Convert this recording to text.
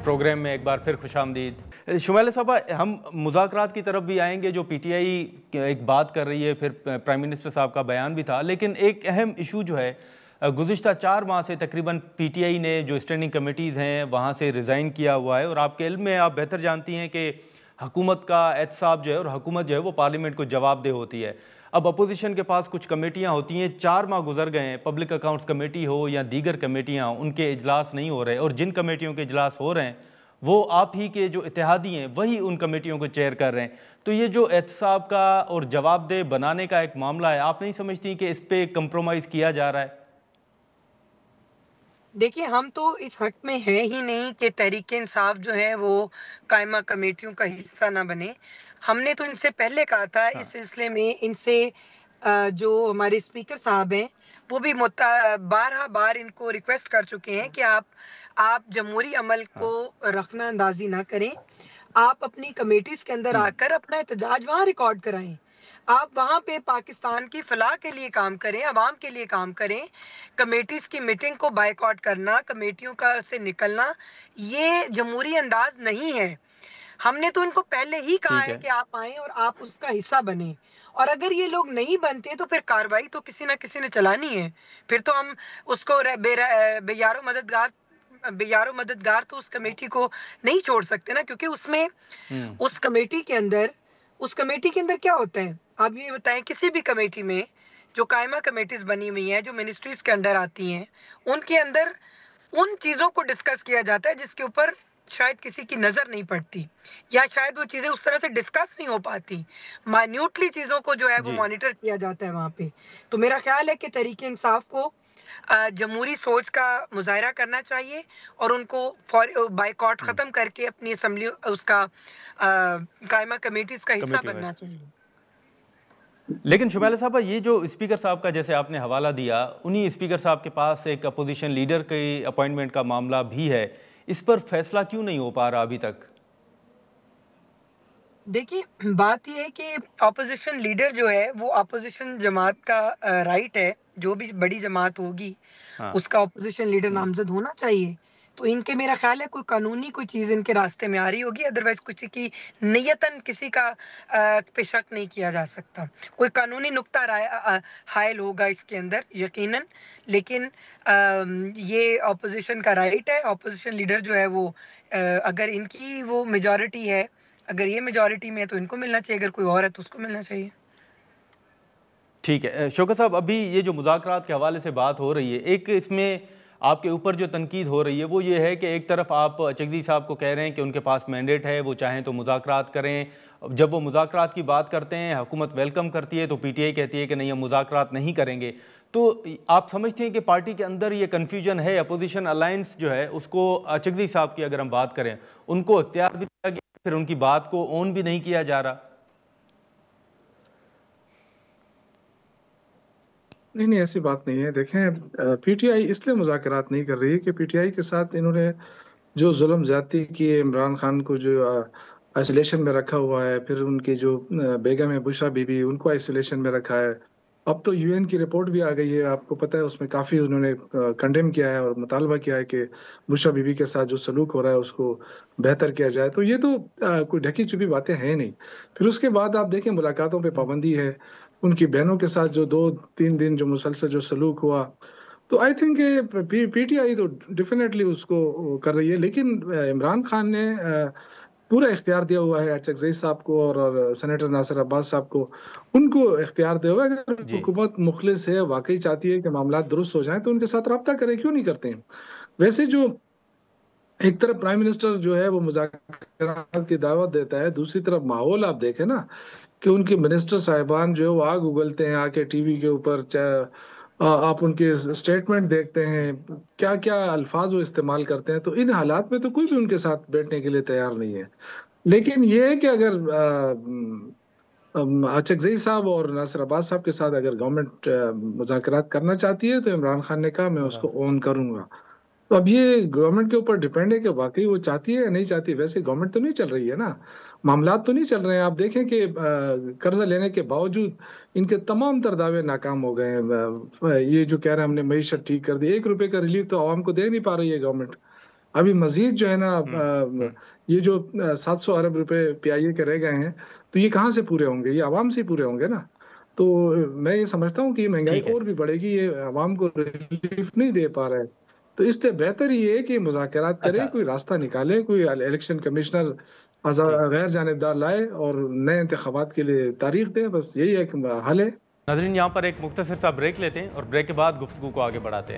Programme में एक बार फिर खुशामदीद। शुमैला साहबा, हम मुज़ाकरात की तरफ भी आएंगे। जो पीटीआई एक बात कर रही है, फिर प्राइम मिनिस्टर साहब का बयान भी था, लेकिन एक अहम इशू जो है, गुज़िश्ता 4 माह से तकरीबन पीटीआई ने जो स्टैंडिंग कमेटीज़ हैं वहाँ से रिज़ाइन किया हुआ है। और आपके इल्म में, आप बेहतर जानती हैं कि हुकूमत का एहतसाब जो है और हुकूमत जो है वो पार्लियामेंट को जवाबदेह होती है। अब अपोजिशन के पास कुछ कमेटियां होती हैं, 4 माह गुजर गए हैं, पब्लिक अकाउंट्स कमेटी हो या दीगर कमेटियां, उनके इजलास नहीं हो रहे, और जिन कमेटियों के इजलास हो रहे हैं वो आप ही के जो इत्तेहादी हैं वही उन कमेटियों को चेयर कर रहे हैं। तो ये जो एहतसाब का और जवाबदेह बनाने का एक मामला है, आप नहीं समझती कि इस पर कंप्रोमाइज़ किया जा रहा है? देखिए, हम तो इस हक में हैं ही नहीं कि तहरीक इंसाफ जो है वो कायमा कमेटियों का हिस्सा ना बने। हमने तो इनसे पहले कहा था, इस हाँ। सिलसिले में इनसे जो हमारे स्पीकर साहब हैं वो भी बारहा बार इनको रिक्वेस्ट कर चुके हैं कि आप जमहूरी अमल को हाँ। रखना अंदाजी ना करें। आप अपनी कमेटीज के अंदर आकर अपना एहतजाज वहाँ रिकॉर्ड कराएं। आप वहाँ पे पाकिस्तान की फलाह के लिए काम करें, अवाम के लिए काम करें। कमेटीज की मीटिंग को बायकॉट करना, कमेटियों का से निकलना, ये जमहूरी अंदाज नहीं है। हमने तो इनको पहले ही कहा ठीक है है। कि आप आएं और आप उसका हिस्सा बने। और अगर ये लोग नहीं बनते तो फिर कार्रवाई तो किसी ना किसी ने चलानी है। फिर तो हम उसको बेयारो मददगार तो उस कमेटी को नहीं छोड़ सकते ना, क्योंकि उसमें हम्म। उस कमेटी के अंदर क्या होता है, आप ये बताएं। किसी भी कमेटी में जो कायमा कमेटीज बनी हुई हैं, जो मिनिस्ट्रीज के अंडर आती हैं, उनके अंदर उन चीज़ों को डिस्कस किया जाता है जिसके ऊपर शायद किसी की नज़र नहीं पड़ती, या शायद वो चीज़ें उस तरह से डिस्कस नहीं हो पाती। माइन्यूटली चीज़ों को जो है वो जी। मॉनिटर किया जाता है वहाँ पे। तो मेरा ख्याल है कि तहरीक इंसाफ को जमहूरी सोच का मुजाहरा करना चाहिए और उनको बायकॉट ख़त्म करके अपनी असम्बली उसका कायमा कमेटीज़ का हिस्सा कमेटी वाइज। बनना चाहिए। लेकिन शुमैला साहब, ये जो स्पीकर साहब का जैसे आपने हवाला दिया, उन्हीं स्पीकर साहब के पास एक अपोजिशन लीडर के अपॉइंटमेंट का मामला भी है। इस पर फैसला क्यों नहीं हो पा रहा अभी तक? देखिए, बात ये है कि ऑपोजिशन लीडर जो है वो ऑपोजिशन जमात का राइट है। जो भी बड़ी जमात होगी हाँ। उसका ऑपोजिशन लीडर नामजद होना चाहिए। तो इनके, मेरा ख्याल है, कोई कानूनी कोई चीज़ इनके रास्ते में आ रही होगी। अदरवाइज किसी की नियतन किसी का पे शक नहीं किया जा सकता। कोई कानूनी नुक्ता हायल होगा इसके अंदर यकीनन। लेकिन ये ऑपोजिशन का राइट है। ऑपोजिशन लीडर जो है वो अगर इनकी वो मेजॉरिटी है, अगर ये मेजॉरिटी में है तो इनको मिलना चाहिए, अगर कोई और है तो उसको मिलना चाहिए। ठीक है। शौकत साहब, अभी ये जो मुज़ाकरात के हवाले से बात हो रही है, एक इसमें आपके ऊपर जो तनकीद हो रही है वो ये है कि एक तरफ आप चकज़ई साहब को कह रहे हैं कि उनके पास मैंडेट है, वो चाहें तो मुज़ाकरात करें। जब वो मुज़ाकरात की बात करते हैं, हुकूमत वेलकम करती है, तो पीटीआई कहती है कि नहीं, हम मुज़ाकरात नहीं करेंगे। तो आप समझते हैं कि पार्टी के अंदर ये कन्फ्यूजन है? अपोजिशन अलायंस जो है उसको, चकज़ई साहब की अगर हम बात करें, उनको इख्तियार भी दिया गया, फिर उनकी बात को ऑन भी नहीं किया जा रहा। नहीं नहीं, ऐसी बात नहीं है। देखें, पीटीआई इसलिए मुज़ाकरात नहीं कर रही है कि पीटीआई के साथ इन्होंने जो जुल्म ज्यादती की है, इमरान खान को जो आइसोलेशन में रखा हुआ है, फिर उनकी जो बेगम है बुशरा बीबी, उनको आइसोलेशन में रखा है। अब तो यूएन की रिपोर्ट भी आ गई है, आपको पता है, उसमें काफ़ी उन्होंने कंडेम किया है और मुतालबा किया है कि बुशरा बीबी के साथ जो सलूक हो रहा है उसको बेहतर किया जाए। तो ये तो कोई ढकी छुपी बातें हैं नहीं। फिर उसके बाद आप देखें, मुलाकातों पे पाबंदी है। उनकी बहनों के साथ जो 2-3 दिन जो मुसलसल जो सलूक हुआ, तो आई थिंक पीटीआई तो डेफिनेटली उसको कर रही है। लेकिन इमरान खान ने पूरा इख्तियार दिया हुआ है चकज़ई साहब को और सेनेटर नासिर अब्बास साहब को। उनको इख्तियार दिया हुआ है, अगर जी। हुकूमत मुखलिस है, वाकई चाहती है कि मामला दुरुस्त हो जाए, तो उनके साथ रब्ता करें, क्यों नहीं करते हैं। वैसे जो एक तरफ प्राइम मिनिस्टर जो है वो मुज़ाकरात की दावत देता है, दूसरी तरफ माहौल आप देखें ना, कि उनके मिनिस्टर साहिबान जो है वो आग उगलते हैं आके टीवी के ऊपर। आप उनके स्टेटमेंट देखते हैं, क्या क्या अल्फाज वो इस्तेमाल करते हैं। तो इन हालात में तो कोई भी उनके साथ बैठने के लिए तैयार नहीं है। लेकिन ये है कि अगर चकज़ई साहब और नासिर अब्बास साहब के साथ अगर गवर्नमेंट मुज़ाकरात करना चाहती है, तो इमरान खान ने कहा मैं उसको ऑन करूंगा। तो अब ये गवर्नमेंट के ऊपर डिपेंड है कि वाकई वो चाहती है या नहीं चाहती। वैसे गवर्नमेंट तो नहीं चल रही है ना, मामलात तो नहीं चल रहे हैं। आप देखें कि कर्जा लेने के बावजूद इनके तमाम तर दावे नाकाम हो गए हैं। ये जो कह रहे हैं हमने मईशत ठीक कर दी, 1 रुपए का रिलीफ तो आवाम को दे नहीं पा रही है गवर्नमेंट। अभी मजीद जो है ना ये जो 700 अरब रुपए PIA के रह गए हैं, तो ये कहाँ से पूरे होंगे? ये आवाम से पूरे होंगे ना। तो मैं ये समझता हूँ कि ये महंगाई ठीक है। और भी बढ़ेगी, ये आवाम को रिलीफ नहीं दे पा रहा है। तो इससे बेहतर ये है कि मुज़ाकरात करे, अच्छा, कोई रास्ता निकाले, कोई इलेक्शन कमिश्नर ठीक। गैर जानिबदार लाए और नए इंतखाबात के लिए तारीख दे। बस यही एक हल है। नाज़रीन, यहाँ पर एक मुख्तसर सा ब्रेक लेते हैं और ब्रेक के बाद गुफ्तगू को आगे बढ़ाते हैं।